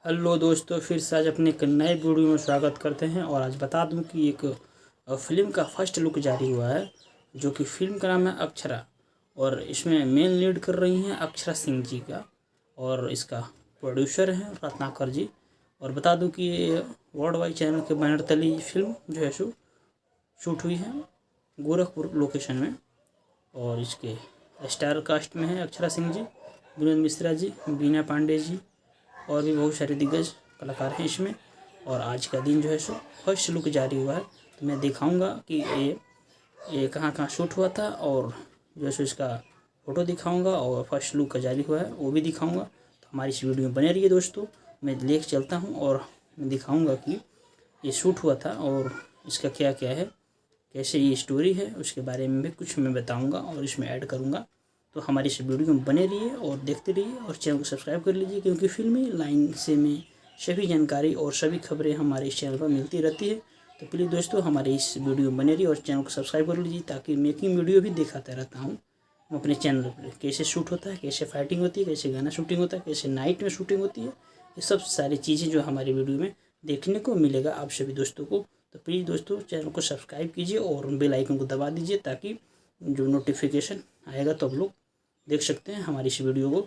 Hello दोस्तों, फिर से आज अपने एक नए वीडियो में स्वागत करते हैं। और आज बता दूं कि एक फिल्म का फर्स्ट लुक जारी हुआ है, जो कि फिल्म का नाम है अक्षरा। और इसमें मेन लीड कर रही हैं अक्षरा सिंह जी का, और इसका प्रोड्यूसर हैं रत्नाकर जी। और बता दूं कि ये वर्ल्ड वाइड चैनल के बैनर तले ये फिल्म जो है सो शूट हुई है गोरखपुर लोकेशन में। और इसके स्टार कास्ट में है अक्षरा सिंह जी, विनोद मिश्रा जी, बीना पांडे जी और भी बहुत सारे दिग्गज कलाकार हैं इसमें। और आज का दिन जो है सो फर्स्ट लुक जारी हुआ है, तो मैं दिखाऊंगा कि ये कहाँ कहाँ शूट हुआ था, और जो है सो इसका फ़ोटो दिखाऊंगा, और फर्स्ट लुक का जारी हुआ है वो भी दिखाऊंगा। तो हमारी इस वीडियो में बने रहिए दोस्तों। मैं लेके चलता हूँ और मैं दिखाऊँगा कि ये शूट हुआ था और इसका क्या क्या है, कैसे ये स्टोरी है, उसके बारे में भी कुछ मैं बताऊँगा और इसमें ऐड करूँगा। तो हमारी इस वीडियो में बने रहिए और देखते रहिए, और चैनल को सब्सक्राइब कर लीजिए, क्योंकि फिल्मी लाइन से में सभी जानकारी और सभी खबरें हमारे इस चैनल पर मिलती रहती है। तो प्लीज़ दोस्तों हमारे इस वीडियो में बने रहिए और चैनल को सब्सक्राइब कर लीजिए, ताकि मेकिंग वीडियो भी दिखाता रहता हूँ मैं अपने चैनल पर। कैसे शूट होता है, कैसे फाइटिंग होती है, कैसे गाना शूटिंग होता है, कैसे नाइट में शूटिंग होती है, ये सब सारी चीज़ें जो हमारी वीडियो में देखने को मिलेगा आप सभी दोस्तों को। तो प्लीज़ दोस्तों चैनल को सब्सक्राइब कीजिए और बेल आइकन को दबा दीजिए, ताकि जो नोटिफिकेशन आएगा तो आप लोग देख सकते हैं हमारी इस वीडियो को।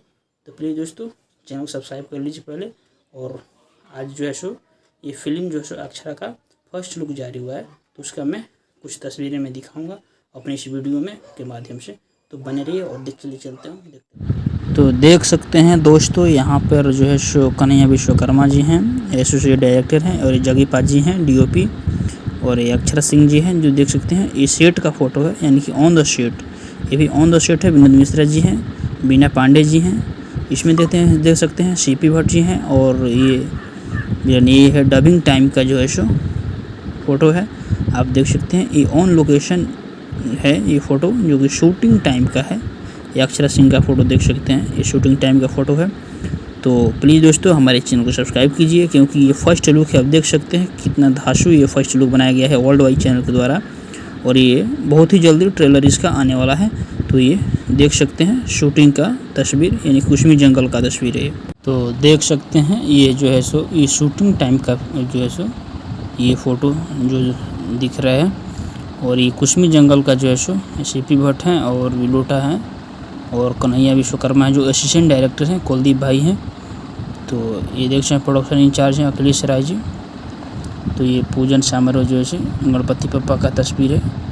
तो प्लीज़ दोस्तों चैनल को सब्सक्राइब कर लीजिए पहले। और आज जो है सो ये फिल्म जो है सो अक्षरा का फर्स्ट लुक जारी हुआ है, तो उसका मैं कुछ तस्वीरें मैं दिखाऊंगा अपने इस वीडियो में के माध्यम से। तो बने रहिए और चलते हैं। तो देख सकते हैं दोस्तों, यहाँ पर जो है सो कन्हैया विश्वकर्मा जी हैं, एसोसिएट डायरेक्टर हैं, और ये जगीपात जी हैं DOP, और ये अक्षरा सिंह जी हैं जो देख सकते हैं। ये सेट का फ़ोटो है, यानी कि ऑन द सेट, ये भी ऑन द सेट है। विनोद मिश्रा जी हैं, बीना पांडे जी हैं इसमें देख सकते हैं, CP भट्ट जी हैं। और ये है डबिंग टाइम का जो है सो फ़ोटो है, आप देख सकते हैं। ये ऑन लोकेशन है ये फ़ोटो, जो कि शूटिंग टाइम का है। ये अक्षरा सिंह का फ़ोटो देख सकते हैं, ये शूटिंग टाइम का फ़ोटो है। तो प्लीज़ दोस्तों हमारे चैनल को सब्सक्राइब कीजिए, क्योंकि ये फर्स्ट लुक है। आप देख सकते हैं कितना धांसू ये फर्स्ट लुक बनाया गया है वर्ल्ड वाइड चैनल के द्वारा, और ये बहुत ही जल्दी ट्रेलर इसका आने वाला है। तो ये देख सकते हैं शूटिंग का तस्वीर, यानी कुश्मी जंगल का तस्वीर है। तो देख सकते हैं ये जो है सो ये शूटिंग टाइम का जो है सो ये फ़ोटो जो दिख रहा है। और ये कुश्मी जंगल का जो है सो CP भट्ट हैं, और विलोटा हैं, और कन्हैया विश्वकर्मा हैं जो असिस्टेंट डायरेक्टर हैं, कुलदीप भाई हैं। तो ये देख सकते हैं प्रोडक्शन इंचार्ज हैं अखिलेश राय जी। तो ये पूजन समारोह जो है गणपति पप्पा का तस्वीर है।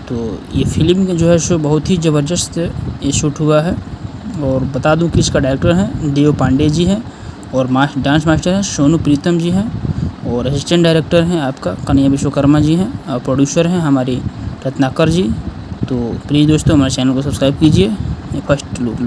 तो ये फिल्म जो है सो बहुत ही ज़बरदस्त ये शूट हुआ है। और बता दूं कि इसका डायरेक्टर हैं देव पांडे जी हैं, और डांस मास्टर हैं सोनू प्रीतम जी हैं, और असिस्टेंट डायरेक्टर हैं आपका कन्हैया विश्वकर्मा जी हैं, और प्रोड्यूसर हैं हमारे रत्नाकर जी। तो प्लीज़ दोस्तों हमारे चैनल को सब्सक्राइब कीजिए। First look